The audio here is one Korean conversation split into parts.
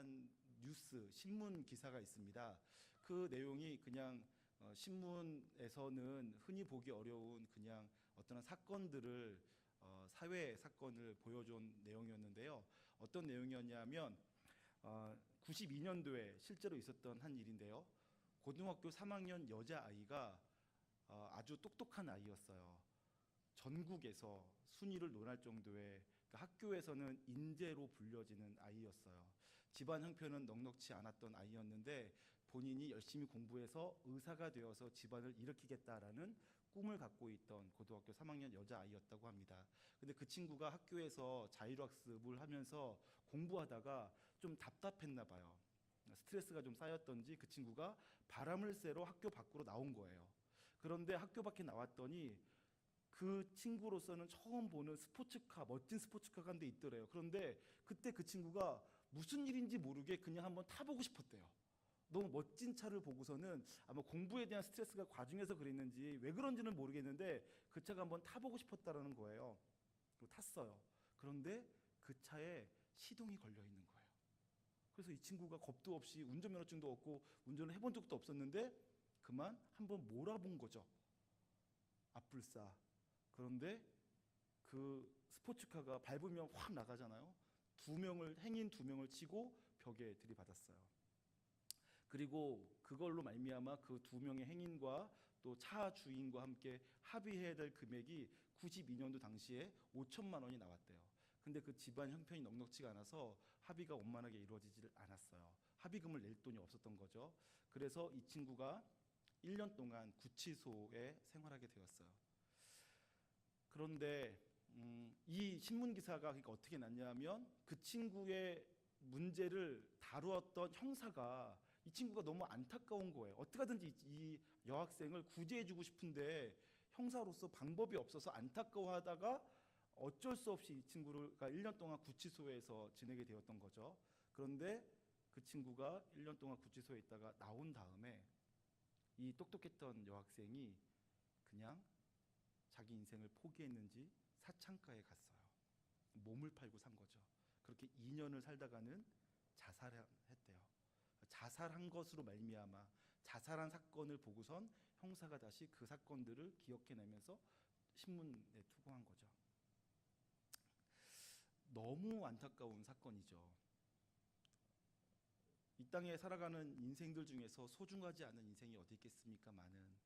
한 뉴스 신문 기사가 있습니다. 그 내용이 그냥 신문에서는 흔히 보기 어려운 그냥 어떤 사건들을 사회 사건을 보여준 내용이었는데요. 어떤 내용이었냐면 92년도에 실제로 있었던 한 일인데요. 고등학교 3학년 여자아이가 아주 똑똑한 아이였어요. 전국에서 순위를 논할 정도의 학교에서는 인재로 불려지는 아이였어요. 집안 형편은 넉넉지 않았던 아이였는데 본인이 열심히 공부해서 의사가 되어서 집안을 일으키겠다라는 꿈을 갖고 있던 고등학교 3학년 여자아이였다고 합니다. 근데 그 친구가 학교에서 자율학습을 하면서 공부하다가 좀 답답했나 봐요. 스트레스가 좀 쌓였던지 그 친구가 바람을 쐬러 학교 밖으로 나온 거예요. 그런데 학교 밖에 나왔더니 그 친구로서는 처음 보는 스포츠카, 멋진 스포츠카가 한 대 있더래요. 그런데 그때 그 친구가 무슨 일인지 모르게 그냥 한번 타보고 싶었대요. 너무 멋진 차를 보고서는 아마 공부에 대한 스트레스가 과중해서 그랬는지 왜 그런지는 모르겠는데 그 차가 한번 타보고 싶었다라는 거예요. 그리고 탔어요. 그런데 그 차에 시동이 걸려 있는 거예요. 그래서 이 친구가 겁도 없이 운전면허증도 없고 운전을 해본 적도 없었는데 그만 한번 몰아본 거죠. 앞불싸. 그런데 그 스포츠카가 밟으면 확 나가잖아요. 행인 두 명을 치고 벽에 들이받았어요. 그리고 그걸로 말미암아 그 두 명의 행인과 또 차 주인과 함께 합의해야 될 금액이 92년도 당시에 5천만 원이 나왔대요. 근데 그 집안 형편이 넉넉지가 않아서 합의가 원만하게 이루어지질 않았어요. 합의금을 낼 돈이 없었던 거죠. 그래서 이 친구가 1년 동안 구치소에 생활하게 되었어요. 그런데 이 신문 기사가 그러니까 어떻게 났냐면 그 친구의 문제를 다루었던 형사가 이 친구가 너무 안타까운 거예요. 어떻게든지 이 여학생을 구제해주고 싶은데 형사로서 방법이 없어서 안타까워하다가 어쩔 수 없이 이 친구가 1년 동안 구치소에서 지내게 되었던 거죠. 그런데 그 친구가 1년 동안 구치소에 있다가 나온 다음에 이 똑똑했던 여학생이 그냥 자기 인생을 포기했는지 사창가에 갔어요. 몸을 팔고 산 거죠. 그렇게 2년을 살다가는 자살했대요. 자살한 것으로 말미암아 자살한 사건을 보고선 형사가 다시 그 사건들을 기억해내면서 신문에 투고한 거죠. 너무 안타까운 사건이죠. 이 땅에 살아가는 인생들 중에서 소중하지 않은 인생이 어디 있겠습니까? 많은.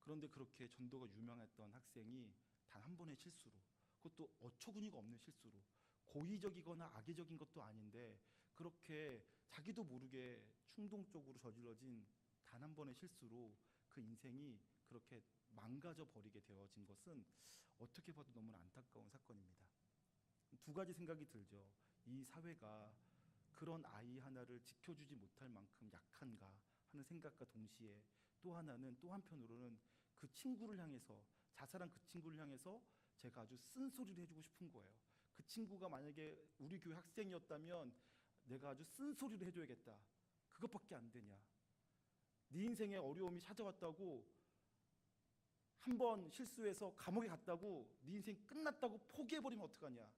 그런데 그렇게 전도가 유명했던 학생이 단 한 번의 실수로, 그것도 어처구니가 없는 실수로, 고의적이거나 악의적인 것도 아닌데 그렇게 자기도 모르게 충동적으로 저질러진 단 한 번의 실수로 그 인생이 그렇게 망가져 버리게 되어진 것은 어떻게 봐도 너무나 안타까운 사건입니다. 두 가지 생각이 들죠. 이 사회가 그런 아이 하나를 지켜주지 못할 만큼 약한가 하는 생각과 동시에 또 하나는 또 한편으로는 그 친구를 향해서 자살한 그 친구를 향해서 제가 아주 쓴소리를 해주고 싶은 거예요. 그 친구가 만약에 우리 교회 학생이었다면 내가 아주 쓴소리를 해줘야겠다. 그것밖에 안 되냐. 네 인생에 어려움이 찾아왔다고 한 번 실수해서 감옥에 갔다고 네 인생 끝났다고 포기해버리면 어떡하냐.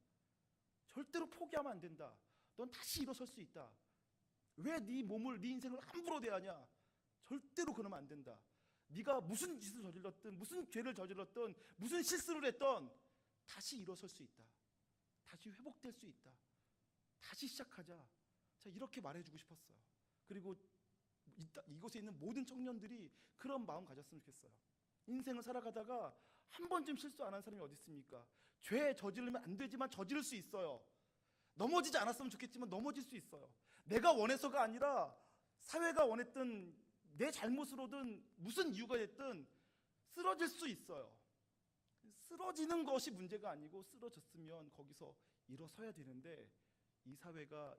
절대로 포기하면 안 된다. 넌 다시 일어설 수 있다. 왜 네 몸을, 네 인생을 함부로 대하냐. 절대로 그러면 안 된다. 네가 무슨 짓을 저질렀든 무슨 죄를 저질렀든 무슨 실수를 했던 다시 일어설 수 있다. 다시 회복될 수 있다. 다시 시작하자. 자, 이렇게 말해주고 싶었어요. 그리고 이곳에 있는 모든 청년들이 그런 마음 가졌으면 좋겠어요. 인생을 살아가다가 한 번쯤 실수 안 한 사람이 어디 있습니까? 죄 저지르면 안 되지만 저지를 수 있어요. 넘어지지 않았으면 좋겠지만 넘어질 수 있어요. 내가 원해서가 아니라 사회가 원했던 내 잘못으로든 무슨 이유가 됐든 쓰러질 수 있어요. 쓰러지는 것이 문제가 아니고 쓰러졌으면 거기서 일어서야 되는데 이 사회가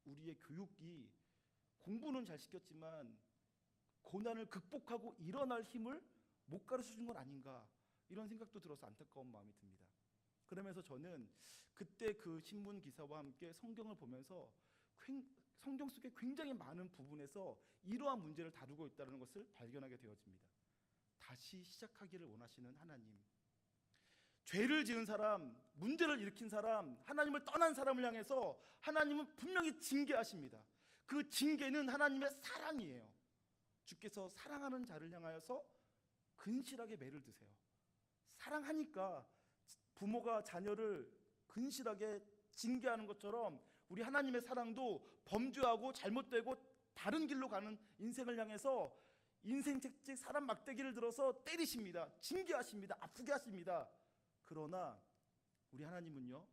우리의 교육이 공부는 잘 시켰지만 고난을 극복하고 일어날 힘을 못 가르쳐준 건 아닌가 이런 생각도 들어서 안타까운 마음이 듭니다. 그러면서 저는 그때 그 신문 기사와 함께 성경을 보면서 성경 속에 굉장히 많은 부분에서 이러한 문제를 다루고 있다는 것을 발견하게 되어집니다. 다시 시작하기를 원하시는 하나님, 죄를 지은 사람, 문제를 일으킨 사람, 하나님을 떠난 사람을 향해서 하나님은 분명히 징계하십니다. 그 징계는 하나님의 사랑이에요. 주께서 사랑하는 자를 향하여서 근실하게 매를 드세요. 사랑하니까 부모가 자녀를 근실하게 징계하는 것처럼 우리 하나님의 사랑도 범죄하고 잘못되고 다른 길로 가는 인생을 향해서 인생 책찍 사람 막대기를 들어서 때리십니다. 징계하십니다. 아프게 하십니다. 그러나 우리 하나님은요,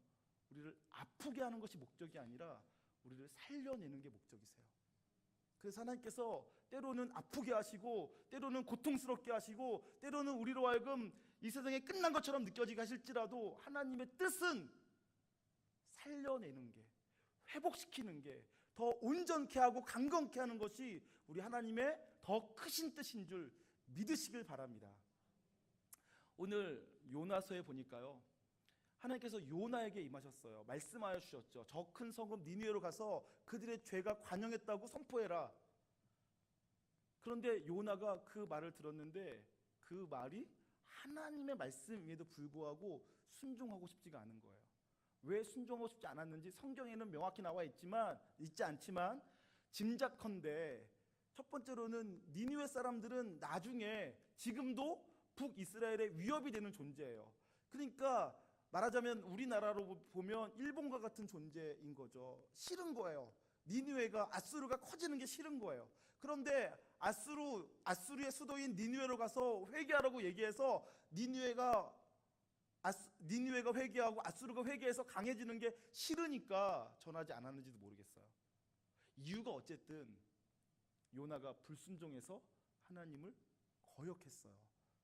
우리를 아프게 하는 것이 목적이 아니라 우리를 살려내는 게 목적이세요. 그래서 하나님께서 때로는 아프게 하시고, 때로는 고통스럽게 하시고, 때로는 우리로 하여금 이 세상에 끝난 것처럼 느껴지게 하실지라도 하나님의 뜻은 살려내는 게, 회복시키는 게, 더 온전케 하고 강건케 하는 것이 우리 하나님의 더 크신 뜻인 줄 믿으시길 바랍니다. 오늘 요나서에 보니까요, 하나님께서 요나에게 임하셨어요. 말씀하여 주셨죠. 저 큰 성읍 니느웨로 가서 그들의 죄가 관영했다고 선포해라. 그런데 요나가 그 말을 들었는데 그 말이 하나님의 말씀임에도 불구하고 순종하고 싶지가 않은 거예요. 왜 순종하고 싶지 않았는지 성경에는 명확히 나와 있지 않지만 짐작컨대 첫 번째로는 니느웨 사람들은 나중에 지금도 북이스라엘의 위협이 되는 존재예요. 그러니까 말하자면 우리나라로 보면 일본과 같은 존재인 거죠. 싫은 거예요. 니느웨가, 아수르가 커지는 게 싫은 거예요. 그런데 아수르의 수도인 니느웨로 가서 회개하라고 얘기해서 니느웨가 회개하고 아수르가 회개해서 강해지는 게 싫으니까 전하지 않았는지도 모르겠어요. 이유가 어쨌든 요나가 불순종해서 하나님을 거역했어요.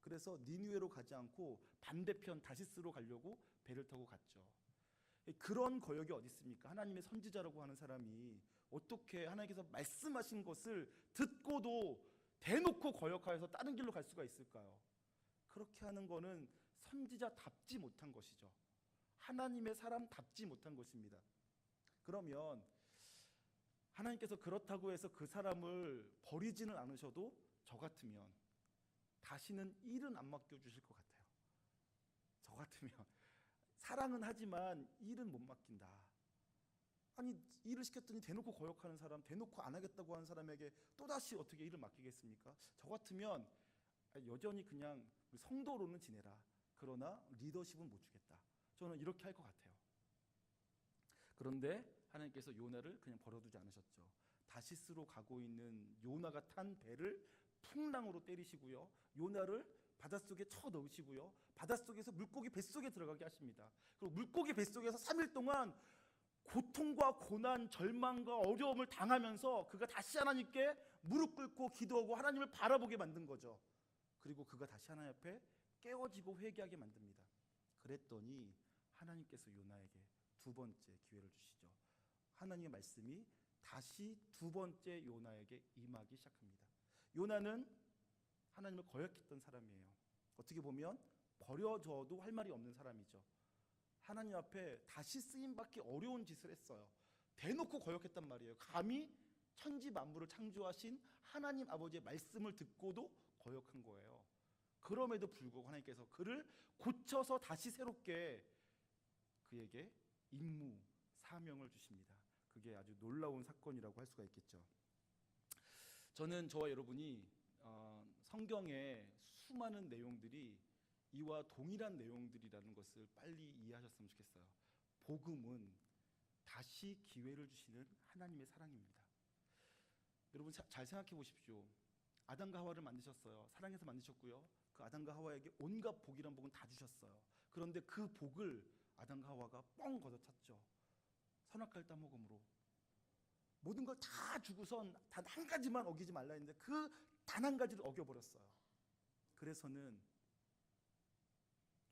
그래서 니느웨로 가지 않고 반대편 다시스로 가려고 배를 타고 갔죠. 그런 거역이 어디 있습니까? 하나님의 선지자라고 하는 사람이 어떻게 하나님께서 말씀하신 것을 듣고도 대놓고 거역하여서 다른 길로 갈 수가 있을까요? 그렇게 하는 거는 선지자답지 못한 것이죠. 하나님의 사람답지 못한 것입니다. 그러면 하나님께서 그렇다고 해서 그 사람을 버리지는 않으셔도 저 같으면 다시는 일은 안 맡겨주실 것 같아요. 저 같으면 사랑은 하지만 일은 못 맡긴다. 아니, 일을 시켰더니 대놓고 거역하는 사람, 대놓고 안 하겠다고 하는 사람에게 또다시 어떻게 일을 맡기겠습니까? 저 같으면 여전히 그냥 성도로는 지내라. 그러나 리더십은 못 주겠다. 저는 이렇게 할 것 같아요. 그런데 하나님께서 요나를 그냥 버려두지 않으셨죠. 다시스로 가고 있는 요나가 탄 배를 풍랑으로 때리시고요, 요나를 바닷속에 쳐 넣으시고요, 바닷속에서 물고기 뱃속에 들어가게 하십니다. 그리고 물고기 뱃속에서 3일 동안 고통과 고난, 절망과 어려움을 당하면서 그가 다시 하나님께 무릎 꿇고 기도하고 하나님을 바라보게 만든 거죠. 그리고 그가 다시 하나님 앞에 깨어지고 회개하게 만듭니다. 그랬더니 하나님께서 요나에게 두 번째 기회를 주시죠. 하나님의 말씀이 다시 두 번째 요나에게 임하기 시작합니다. 요나는 하나님을 거역했던 사람이에요. 어떻게 보면 버려져도 할 말이 없는 사람이죠. 하나님 앞에 다시 쓰임받기 어려운 짓을 했어요. 대놓고 거역했단 말이에요. 감히 천지 만물을 창조하신 하나님 아버지의 말씀을 듣고도 거역한 거예요. 그럼에도 불구하고 하나님께서 그를 고쳐서 다시 새롭게 그에게 임무, 사명을 주십니다. 그게 아주 놀라운 사건이라고 할 수가 있겠죠. 저는 저와 여러분이 성경의 수많은 내용들이 이와 동일한 내용들이라는 것을 빨리 이해하셨으면 좋겠어요. 복음은 다시 기회를 주시는 하나님의 사랑입니다. 여러분 잘 생각해 보십시오. 아담과 하와를 만드셨어요. 사랑해서 만드셨고요. 그 아담과 하와에게 온갖 복이란 복은 다 주셨어요. 그런데 그 복을 아담과 하와가 뻥 걷어찼죠. 선악과를 따먹음으로. 모든 걸 다 주고선 단 한 가지만 어기지 말라 했는데 그 단 한 가지를 어겨버렸어요. 그래서는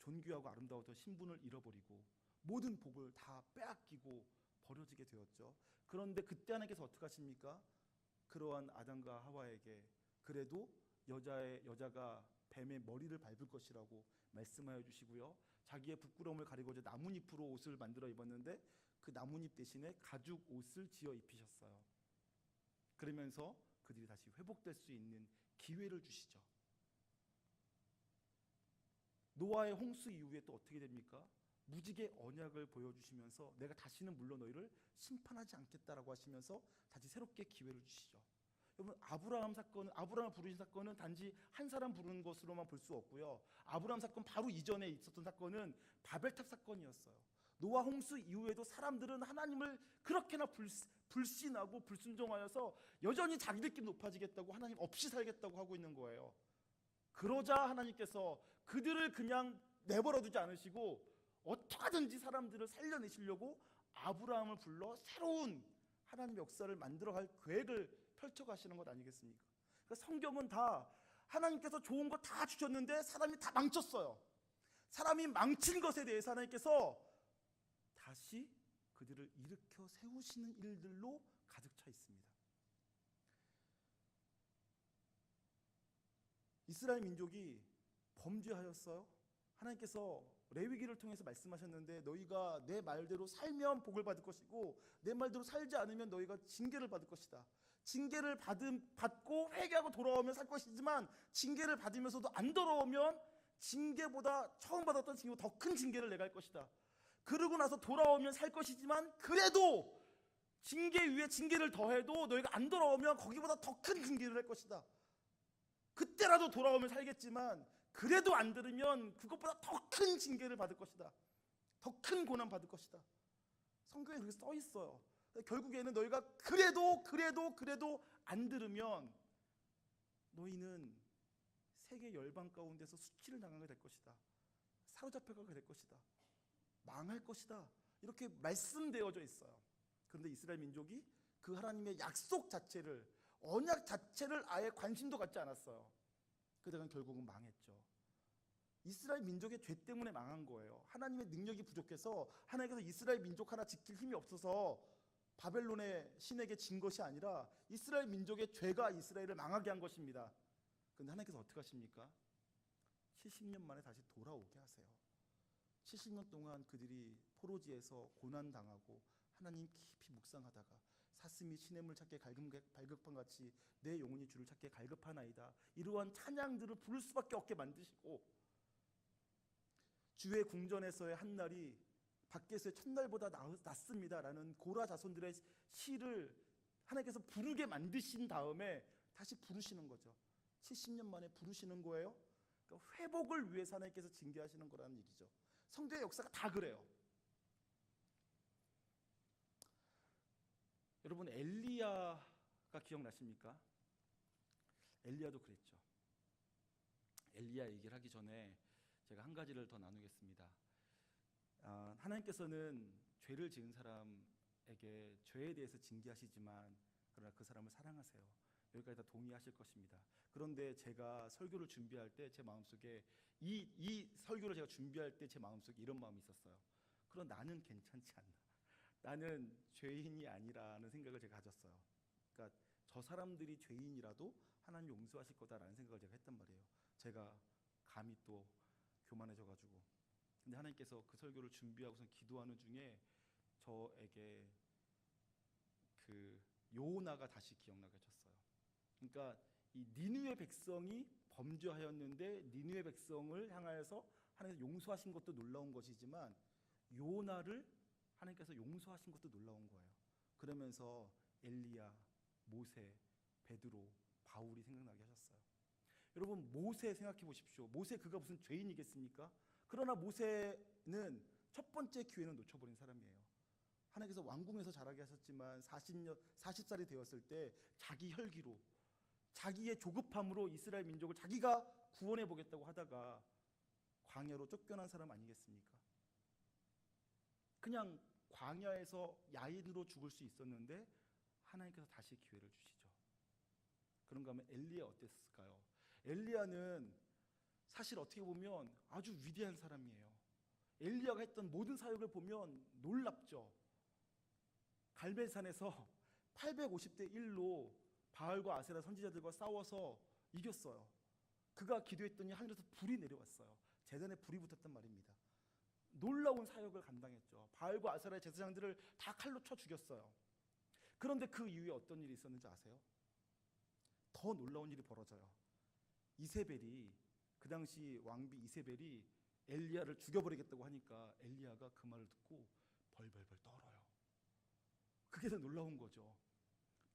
존귀하고 아름다웠던 신분을 잃어버리고 모든 복을 다 빼앗기고 버려지게 되었죠. 그런데 그때 하나님께서 어떻게 하십니까? 그러한 아담과 하와에게 그래도 여자가 뱀의 머리를 밟을 것이라고 말씀하여 주시고요, 자기의 부끄러움을 가리고자 나뭇잎으로 옷을 만들어 입었는데 그 나뭇잎 대신에 가죽 옷을 지어 입히셨어요. 그러면서 그들이 다시 회복될 수 있는 기회를 주시죠. 노아의 홍수 이후에 또 어떻게 됩니까? 무지개 언약을 보여주시면서 내가 다시는 물론 너희를 심판하지 않겠다라고 하시면서 다시 새롭게 기회를 주시죠. 여러분, 아브라함을 부르신 사건은 단지 한 사람 부르는 것으로만 볼 수 없고요. 아브라함 사건 바로 이전에 있었던 사건은 바벨탑 사건이었어요. 노아 홍수 이후에도 사람들은 하나님을 그렇게나 불신하고 불순종하여서 여전히 자기들끼리 높아지겠다고, 하나님 없이 살겠다고 하고 있는 거예요. 그러자 하나님께서 그들을 그냥 내버려 두지 않으시고 어떻게든지 사람들을 살려내시려고 아브라함을 불러 새로운 하나님의 역사를 만들어갈 계획을 펼쳐가시는 것 아니겠습니까? 그러니까 성경은 다 하나님께서 좋은 거 다 주셨는데 사람이 다 망쳤어요. 사람이 망친 것에 대해서 하나님께서 다시 그들을 일으켜 세우시는 일들로 가득 차 있습니다. 이스라엘 민족이 범죄하였어요. 하나님께서 레위기를 통해서 말씀하셨는데 너희가 내 말대로 살면 복을 받을 것이고 내 말대로 살지 않으면 너희가 징계를 받을 것이다. 징계를 받고 회개하고 돌아오면 살 것이지만 징계를 받으면서도 안 돌아오면 징계보다 처음 받았던 징계보다 더 큰 징계를 내가 할 것이다. 그러고 나서 돌아오면 살 것이지만 그래도 징계 위에 징계를 더해도 너희가 안 돌아오면 거기보다 더 큰 징계를 할 것이다. 그때라도 돌아오면 살겠지만 그래도 안 들으면 그것보다 더 큰 징계를 받을 것이다. 더 큰 고난 받을 것이다. 성경에 그렇게 써 있어요. 결국에는 너희가 그래도 안 들으면 너희는 세계 열방 가운데서 수치를 당하게 될 것이다. 사로잡혀가게 될 것이다. 망할 것이다. 이렇게 말씀되어져 있어요. 그런데 이스라엘 민족이 그 하나님의 약속 자체를, 언약 자체를 아예 관심도 갖지 않았어요. 그러다가 결국은 망했죠. 이스라엘 민족의 죄 때문에 망한 거예요. 하나님의 능력이 부족해서 하나님께서 이스라엘 민족 하나 지킬 힘이 없어서 바벨론의 신에게 진 것이 아니라 이스라엘 민족의 죄가 이스라엘을 망하게 한 것입니다. 그런데 하나님께서 어떻게 하십니까? 70년 만에 다시 돌아오게 하세요. 70년 동안 그들이 포로지에서 고난당하고 하나님 깊이 묵상하다가 사슴이 시냇물 찾게 갈급한같이 내 영혼이 주를 찾게 갈급하나이다. 이러한 찬양들을 부를 수밖에 없게 만드시고 주의 궁전에서의 한날이 밖에서의 첫날보다 낫습니다라는 고라 자손들의 시를 하나님께서 부르게 만드신 다음에 다시 부르시는 거죠. 70년 만에 부르시는 거예요. 그러니까 회복을 위해서 하나님께서 징계하시는 거라는 얘기죠. 성경의 역사가 다 그래요. 여러분, 엘리야가 기억나십니까? 엘리야도 그랬죠. 엘리야 얘기를 하기 전에 제가 한 가지를 더 나누겠습니다. 하나님께서는 죄를 지은 사람에게 죄에 대해서 징계하시지만 그러나 그 사람을 사랑하세요. 여기까지 다 동의하실 것입니다. 그런데 제가 설교를 준비할 때 제 마음속에 이 설교를 제가 준비할 때 제 마음속에 이런 마음이 있었어요. 그럼 나는 괜찮지 않나? 나는 죄인이 아니라는 생각을 제가 가졌어요. 그러니까 저 사람들이 죄인이라도 하나님 용서하실 거다라는 생각을 제가 했단 말이에요. 제가 감히 또 교만해져가지고. 근데 하나님께서 그 설교를 준비하고선 기도하는 중에 저에게 그 요나가 다시 기억나게 하셨어요. 그러니까 이 니느웨 백성이 범죄하였는데 니느웨 백성을 향하여서 하나님께서 용서하신 것도 놀라운 것이지만 요나를 하나님께서 용서하신 것도 놀라운 거예요. 그러면서 엘리야, 모세, 베드로, 바울이 생각나게 하셨어요. 여러분, 모세 생각해 보십시오. 모세 그가 무슨 죄인이겠습니까? 그러나 모세는 첫 번째 기회는 놓쳐버린 사람이에요. 하나님께서 왕궁에서 자라게 하셨지만 40살이 되었을 때 자기 혈기로, 자기의 조급함으로 이스라엘 민족을 자기가 구원해 보겠다고 하다가 광야로 쫓겨난 사람 아니겠습니까? 그냥 광야에서 야인으로 죽을 수 있었는데 하나님께서 다시 기회를 주시죠. 그런가 하면 엘리야 어땠을까요? 엘리야는 사실 어떻게 보면 아주 위대한 사람이에요. 엘리야가 했던 모든 사역을 보면 놀랍죠. 갈멜산에서 850대 1로 바알과 아세라 선지자들과 싸워서 이겼어요. 그가 기도했더니 하늘에서 불이 내려왔어요. 제단에 불이 붙었단 말입니다. 놀라운 사역을 감당했죠. 바알과 아세라의 제사장들을 다 칼로 쳐 죽였어요. 그런데 그 이후에 어떤 일이 있었는지 아세요? 더 놀라운 일이 벌어져요. 이세벨이, 그 당시 왕비 이세벨이 엘리야를 죽여버리겠다고 하니까 엘리야가 그 말을 듣고 벌벌벌 떨어요. 그게 더 놀라운 거죠.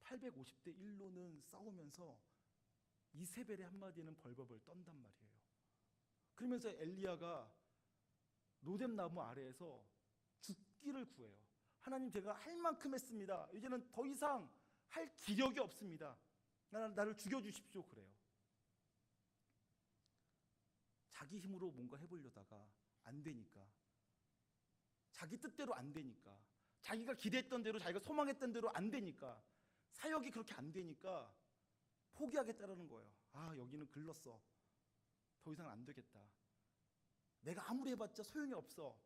850대 1로는 싸우면서 이세벨의 한마디는 벌벌벌 떤단 말이에요. 그러면서 엘리야가 로뎀 나무 아래에서 죽기를 구해요. 하나님, 제가 할 만큼 했습니다. 이제는 더 이상 할 기력이 없습니다. 나를 죽여주십시오. 그래요. 자기 힘으로 뭔가 해보려다가 안 되니까, 자기 뜻대로 안 되니까, 자기가 기대했던 대로, 자기가 소망했던 대로 안 되니까, 사역이 그렇게 안 되니까 포기하겠다라는 거예요. 아, 여기는 글렀어. 더 이상 안 되겠다. 내가 아무리 해봤자 소용이 없어.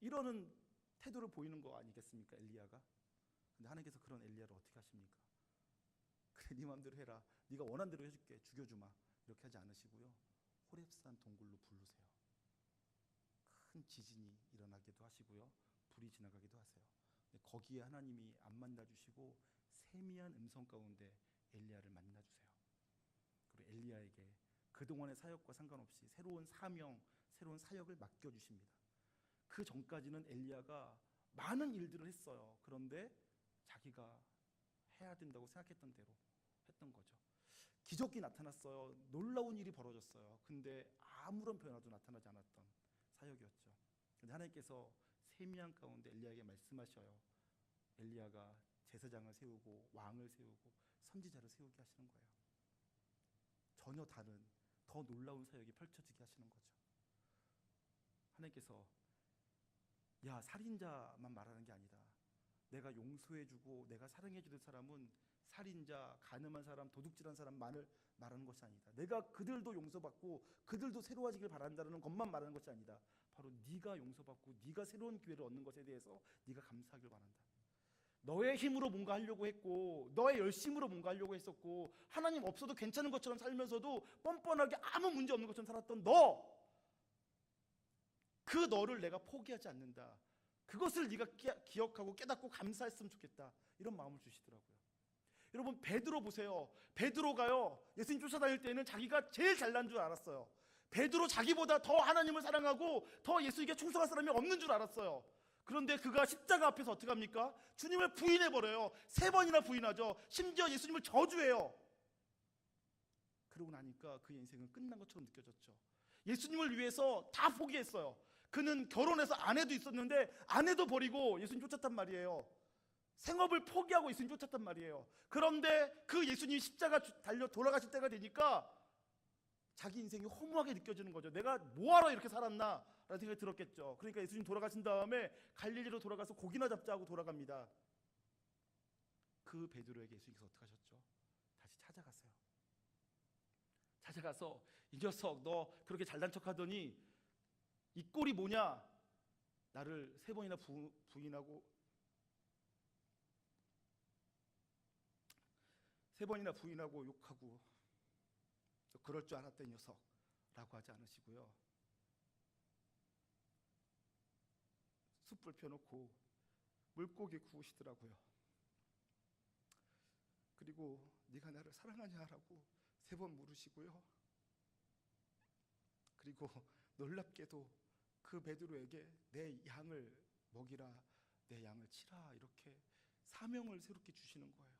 이러는 태도를 보이는 거 아니겠습니까, 엘리야가? 근데 하나님께서 그런 엘리야를 어떻게 하십니까? 그래, 네 마음대로 해라. 네가 원한 대로 해줄게. 죽여주마. 이렇게 하지 않으시고요. 호렙산 동굴로 부르세요. 큰 지진이 일어나기도 하시고요. 불이 지나가기도 하세요. 거기에 하나님이 안 만나주시고 세미한 음성 가운데 엘리야를 만나주세요. 그리고 엘리야에게 그동안의 사역과 상관없이 새로운 사명, 새로운 사역을 맡겨주십니다. 그 전까지는 엘리야가 많은 일들을 했어요. 그런데 자기가 해야 된다고 생각했던 대로 했던 거죠. 기적이 나타났어요. 놀라운 일이 벌어졌어요. 근데 아무런 변화도 나타나지 않았던 사역이었죠. 근데 하나님께서 세미한 가운데 엘리야에게 말씀하셔요. 엘리야가 제사장을 세우고 왕을 세우고 선지자를 세우게 하시는 거예요. 전혀 다른 더 놀라운 사역이 펼쳐지게 하시는 거죠. 하나님께서 야, 살인자만 말하는 게 아니다. 내가 용서해주고 내가 사랑해줄 사람은 살인자, 가늠한 사람, 도둑질한 사람만을 말하는 것이 아니다. 내가 그들도 용서받고 그들도 새로워지길 바란다는 것만 말하는 것이 아니다. 바로 네가 용서받고 네가 새로운 기회를 얻는 것에 대해서 네가 감사하길 바란다. 너의 힘으로 뭔가 하려고 했고 너의 열심으로 뭔가 하려고 했었고 하나님 없어도 괜찮은 것처럼 살면서도 뻔뻔하게 아무 문제 없는 것처럼 살았던 그 너를 내가 포기하지 않는다. 그것을 네가 기억하고 깨닫고 감사했으면 좋겠다. 이런 마음을 주시더라고요. 여러분, 베드로 보세요. 베드로가요, 예수님 쫓아다닐 때는 자기가 제일 잘난 줄 알았어요. 베드로 자기보다 더 하나님을 사랑하고 더 예수님께 충성할 사람이 없는 줄 알았어요. 그런데 그가 십자가 앞에서 어떻게 합니까? 주님을 부인해버려요. 3번이나 부인하죠. 심지어 예수님을 저주해요. 그러고 나니까 그의 인생은 끝난 것처럼 느껴졌죠. 예수님을 위해서 다 포기했어요. 그는 결혼해서 아내도 있었는데 아내도 버리고 예수님 쫓았단 말이에요. 생업을 포기하고 예수님 쫓았단 말이에요. 그런데 그 예수님이 십자가 달려 돌아가실 때가 되니까 자기 인생이 허무하게 느껴지는 거죠. 내가 뭐하러 이렇게 살았나 라는 생각이 들었겠죠. 그러니까 예수님 돌아가신 다음에 갈릴리로 돌아가서 고기나 잡자 하고 돌아갑니다. 그 베드로에게 예수님께서 어떻게 하셨죠? 다시 찾아갔어요. 찾아가서 이 녀석, 너 그렇게 잘난 척하더니 이 꼴이 뭐냐? 나를 3번이나 부인하고 3번이나 부인하고 욕하고 그럴 줄 알았다 이 녀석라고 하지 않으시고요. 숯불 펴놓고 물고기 구우시더라고요. 그리고 네가 나를 사랑하냐라고 3번 물으시고요. 그리고 놀랍게도 그 베드로에게 내 양을 먹이라, 내 양을 치라, 이렇게 사명을 새롭게 주시는 거예요.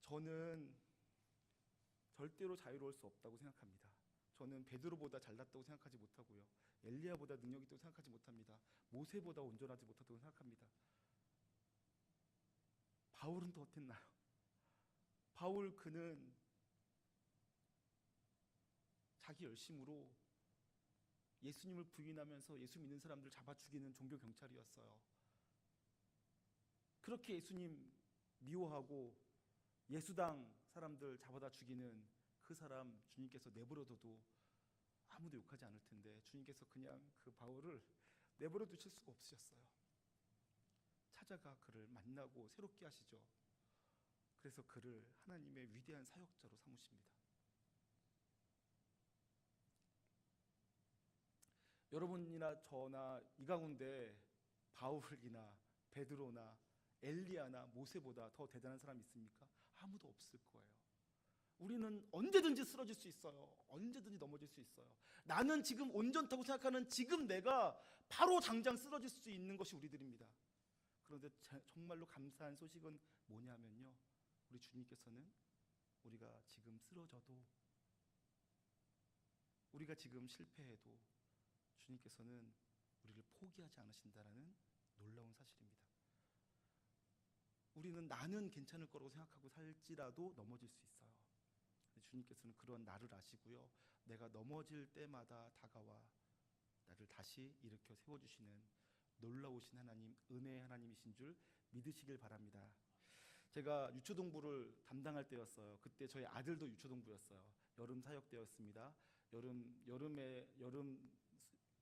저는 절대로 자유로울 수 없다고 생각합니다. 저는 베드로보다 잘났다고 생각하지 못하고요. 엘리야보다 능력 있다고 생각하지 못합니다. 모세보다 온전하지 못하다고 생각합니다. 바울은 더 어땠나요? 바울, 그는 자기 열심으로 예수님을 부인하면서 예수 믿는 사람들 잡아 죽이는 종교 경찰이었어요. 그렇게 예수님 미워하고 예수당 사람들 잡아다 죽이는 그 사람 주님께서 내버려둬도 아무도 욕하지 않을 텐데 주님께서 그냥 그 바울을 내버려 두실 수가 없으셨어요. 찾아가 그를 만나고 새롭게 하시죠. 그래서 그를 하나님의 위대한 사역자로 삼으십니다. 여러분이나 저나 이 가운데 바울이나 베드로나 엘리야나 모세보다 더 대단한 사람이 있습니까? 아무도 없을 거예요. 우리는 언제든지 쓰러질 수 있어요. 언제든지 넘어질 수 있어요. 나는 지금 온전하다고 생각하는 지금 내가 바로 당장 쓰러질 수 있는 것이 우리들입니다. 그런데 정말로 감사한 소식은 뭐냐면요, 우리 주님께서는 우리가 지금 쓰러져도, 우리가 지금 실패해도 주님께서는 우리를 포기하지 않으신다라는 놀라운 사실입니다. 우리는 나는 괜찮을 거라고 생각하고 살지라도 넘어질 수 있어요. 주님께서는 그런 나를 아시고요, 내가 넘어질 때마다 다가와 나를 다시 일으켜 세워주시는 놀라우신 하나님, 은혜의 하나님이신 줄 믿으시길 바랍니다. 제가 유초동부를 담당할 때였어요. 그때 저희 아들도 유초동부였어요. 여름 사역 때였습니다. 여름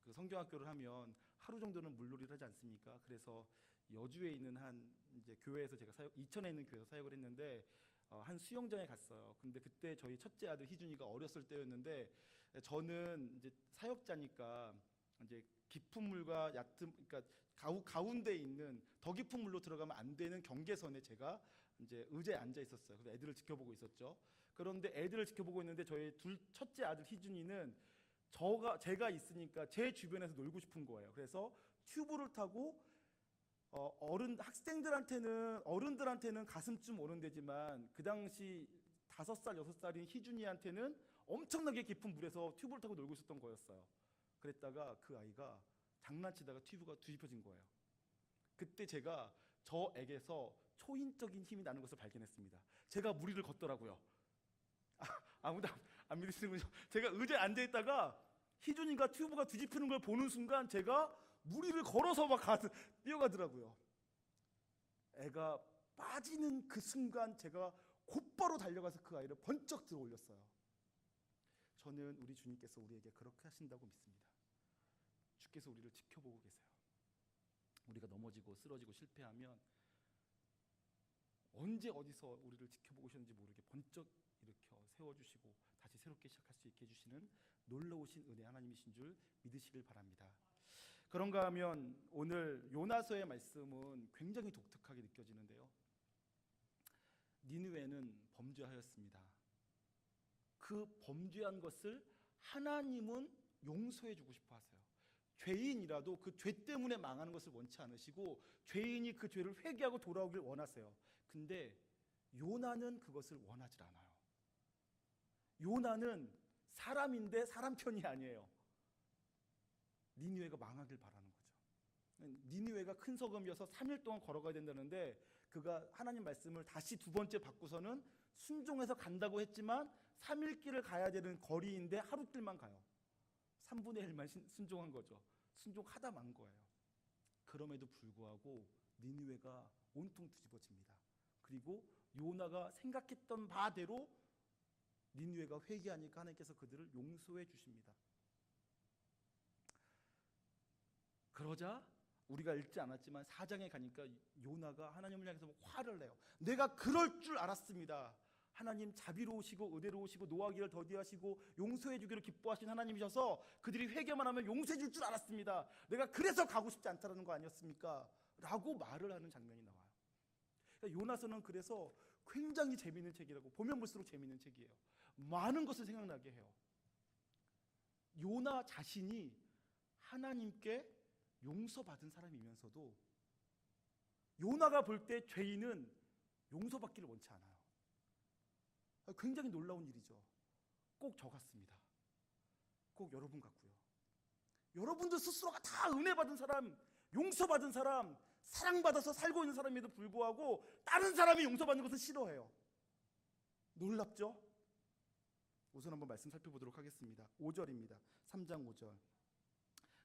그 성경학교를 하면 하루 정도는 물놀이를 하지 않습니까? 그래서 여주에 있는 한 이제 교회에서 제가 이천에 있는 교회에서 사역을 했는데 한 수영장에 갔어요. 근데 그때 저희 첫째 아들 희준이가 어렸을 때였는데, 저는 이제 사역자니까 이제 깊은 물과 얕은, 그러니까 가운데 있는 더 깊은 물로 들어가면 안 되는 경계선에 제가 이제 의자에 앉아 있었어요. 그래서 애들을 지켜보고 있었죠. 그런데 애들을 지켜보고 있는데 저희 첫째 아들 희준이는 제가 있으니까 제 주변에서 놀고 싶은 거예요. 그래서 튜브를 타고 어른들한테는 가슴쯤 오는 데지만 그 당시 5살, 6살인 희준이한테는 엄청나게 깊은 물에서 튜브를 타고 놀고 있었던 거였어요. 그랬다가 그 아이가 장난치다가 튜브가 뒤집혀진 거예요. 그때 제가 저에게서 초인적인 힘이 나는 것을 발견했습니다. 제가 무리를 걷더라고요. 아무도 안 믿으시는군요. 제가 의자에 앉아있다가 희준이가 튜브가 뒤집히는 걸 보는 순간 제가 무리를 걸어서 막 뛰어가더라고요. 애가 빠지는 그 순간 제가 곧바로 달려가서 그 아이를 번쩍 들어 올렸어요. 저는 우리 주님께서 우리에게 그렇게 하신다고 믿습니다. 주께서 우리를 지켜보고 계세요. 우리가 넘어지고 쓰러지고 실패하면 언제 어디서 우리를 지켜보고 계셨는지 모르게 번쩍 일으켜 세워주시고 다시 새롭게 시작할 수 있게 해주시는 놀라우신 은혜 하나님이신 줄 믿으시길 바랍니다. 그런가 하면 오늘 요나서의 말씀은 굉장히 독특하게 느껴지는데요, 니느웨는 범죄하였습니다. 그 범죄한 것을 하나님은 용서해주고 싶어 하세요. 죄인이라도 그 죄 때문에 망하는 것을 원치 않으시고 죄인이 그 죄를 회개하고 돌아오길 원하세요. 근데 요나는 그것을 원하지 않아요. 요나는 사람인데 사람 편이 아니에요. 니느웨가 망하길 바라는 거죠. 니느웨가 큰 성읍이어서 3일 동안 걸어가야 된다는데 그가 하나님 말씀을 다시 두 번째 바꾸서는 순종해서 간다고 했지만 3일 길을 가야 되는 거리인데 하루 길만 가요. 3분의 1만 순종한 거죠. 순종하다 만 거예요. 그럼에도 불구하고 니느웨가 온통 뒤집어집니다. 그리고 요나가 생각했던 바대로 니느웨가 회개하니까 하나님께서 그들을 용서해 주십니다. 그러자 우리가 읽지 않았지만 4장에 가니까 요나가 하나님을 향해서 화를 내요. 내가 그럴 줄 알았습니다. 하나님 자비로우시고 은혜로우시고 노하기를 더디하시고 용서해 주기를 기뻐하신 하나님이셔서 그들이 회개만 하면 용서해 줄 줄 알았습니다. 내가 그래서 가고 싶지 않다는 거 아니었습니까? 라고 말을 하는 장면이 나와요. 그러니까 요나서는 그래서 굉장히 재미있는 책이라고, 보면 볼수록 재미있는 책이에요. 많은 것을 생각나게 해요. 요나 자신이 하나님께 용서받은 사람이면서도 요나가 볼 때 죄인은 용서받기를 원치 않아요. 굉장히 놀라운 일이죠. 꼭 저 같습니다. 꼭 여러분 같고요. 여러분들 스스로가 다 은혜 받은 사람, 용서받은 사람, 사랑받아서 살고 있는 사람에도 불구하고 다른 사람이 용서받는 것을 싫어해요. 놀랍죠? 우선 한번 말씀 살펴보도록 하겠습니다. 5절입니다. 3장 5절.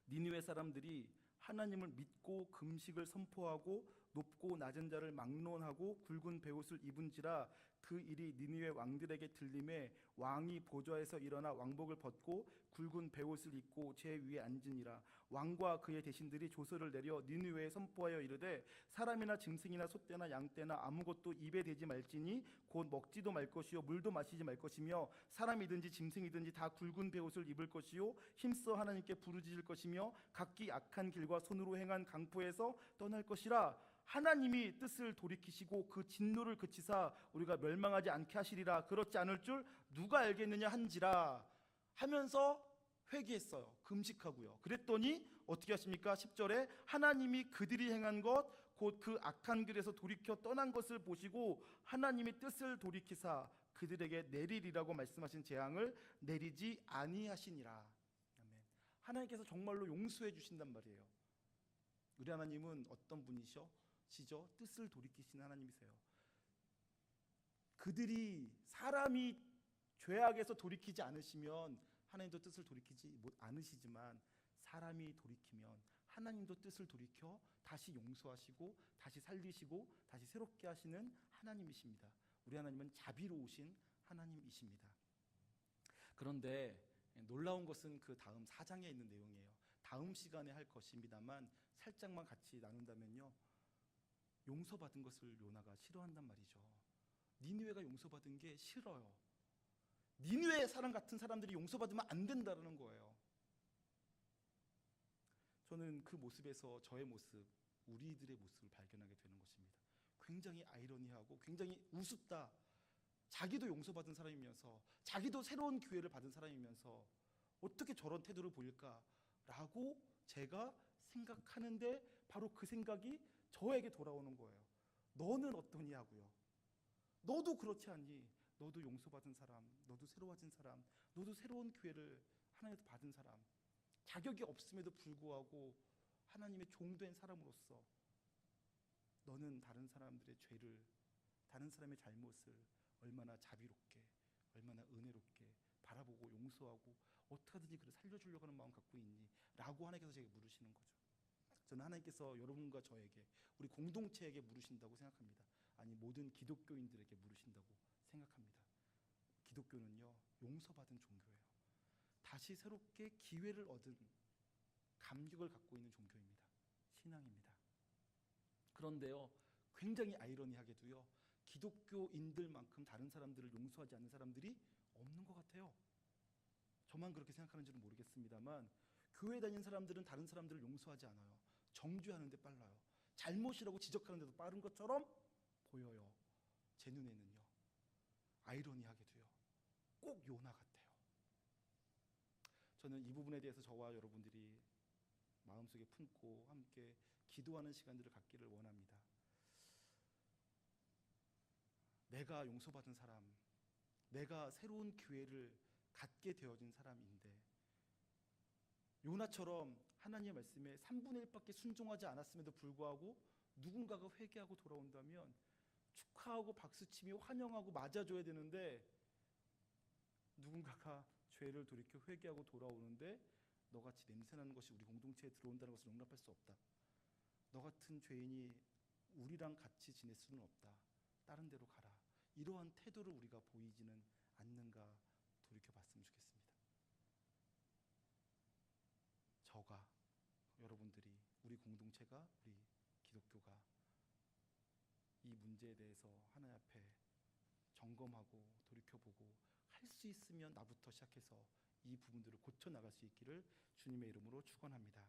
니느웨 사람들이 하나님을 믿고 금식을 선포하고 높고 낮은 자를 막론하고 굵은 베옷을 입은지라 그 일이 니느웨 왕들에게 들림에 왕이 보좌에서 일어나 왕복을 벗고 굵은 베옷을 입고 제 위에 앉으니라. 왕과 그의 대신들이 조서를 내려 니느웨에 선포하여 이르되 사람이나 짐승이나 소떼나 양떼나 아무것도 입에 대지 말지니 곧 먹지도 말 것이요 물도 마시지 말 것이며 사람이든지 짐승이든지 다 굵은 베옷을 입을 것이요 힘써 하나님께 부르짖을 것이며 각기 악한 길과 손으로 행한 강포에서 떠날 것이라. 하나님이 뜻을 돌이키시고 그 진노를 그치사 우리가 멸망하지 않게 하시리라. 그렇지 않을 줄 누가 알겠느냐 한지라 하면서 회개했어요. 금식하고요. 그랬더니 어떻게 하십니까? 10절에 하나님이 그들이 행한 것 곧 그 악한 길에서 돌이켜 떠난 것을 보시고 하나님이 뜻을 돌이키사 그들에게 내리리라고 말씀하신 재앙을 내리지 아니하시니라. 아멘. 하나님께서 정말로 용서해 주신단 말이에요. 우리 하나님은 어떤 분이시죠? 뜻을 돌이키시는 하나님이세요. 그들이 사람이 죄악에서 돌이키지 않으시면 하나님도 뜻을 돌이키지 않으시지만 사람이 돌이키면 하나님도 뜻을 돌이켜 다시 용서하시고 다시 살리시고 다시 새롭게 하시는 하나님이십니다. 우리 하나님은 자비로우신 하나님이십니다. 그런데 놀라운 것은 그 다음 4장에 있는 내용이에요. 다음 시간에 할 것입니다만 살짝만 같이 나눈다면요, 용서받은 것을 요나가 싫어한단 말이죠. 니느웨가 용서받은 게 싫어요. 니느웨 사람 같은 사람들이 용서받으면 안 된다는 거예요. 저는 그 모습에서 저의 모습, 우리들의 모습을 발견하게 되는 것입니다. 굉장히 아이러니하고 굉장히 우습다. 자기도 용서받은 사람이면서 자기도 새로운 기회를 받은 사람이면서 어떻게 저런 태도를 보일까라고 제가 생각하는데 바로 그 생각이 저에게 돌아오는 거예요. 너는 어떠냐고요. 너도 그렇지 않니? 너도 용서받은 사람, 너도 새로워진 사람, 너도 새로운 기회를 하나님께서 받은 사람, 자격이 없음에도 불구하고 하나님의 종된 사람으로서 너는 다른 사람들의 죄를, 다른 사람의 잘못을 얼마나 자비롭게, 얼마나 은혜롭게 바라보고 용서하고 어떻게 하든지 그를 살려주려고 하는 마음 갖고 있니? 라고 하나님께서 제게 물으시는 거죠. 저는 하나님께서 여러분과 저에게, 우리 공동체에게 물으신다고 생각합니다. 아니, 모든 기독교인들에게 물으신다고 생각합니다. 기독교는요, 용서받은 종교예요. 다시 새롭게 기회를 얻은 감격을 갖고 있는 종교입니다. 신앙입니다. 그런데요, 굉장히 아이러니하게도요, 기독교인들만큼 다른 사람들을 용서하지 않는 사람들이 없는 것 같아요. 저만 그렇게 생각하는지는 모르겠습니다만 교회 다니는 사람들은 다른 사람들을 용서하지 않아요. 정죄하는 데 빨라요. 잘못이라고 지적하는 데도 빠른 것처럼 보여요. 제 눈에는요. 아이러니하게도요. 꼭 요나 같아요. 저는 이 부분에 대해서 저와 여러분들이 마음속에 품고 함께 기도하는 시간들을 갖기를 원합니다. 내가 용서받은 사람, 내가 새로운 기회를 갖게 되어진 사람인데 요나처럼 하나님의 말씀에 3분의 1밖에 순종하지 않았음에도 불구하고 누군가가 회개하고 돌아온다면 축하하고 박수치며 환영하고 맞아줘야 되는데, 누군가가 죄를 돌이켜 회개하고 돌아오는데 너같이 냄새나는 것이 우리 공동체에 들어온다는 것을 용납할 수 없다. 너 같은 죄인이 우리랑 같이 지낼 수는 없다. 다른 데로 가라. 이러한 태도를 우리가 보이지는 않는가 돌이켜봤으면 좋겠습니다. 저가, 여러분들이, 우리 공동체가, 우리 기독교가 이 문제에 대해서 하나님 앞에 점검하고 돌이켜보고 할 수 있으면 나부터 시작해서 이 부분들을 고쳐나갈 수 있기를 주님의 이름으로 축원합니다.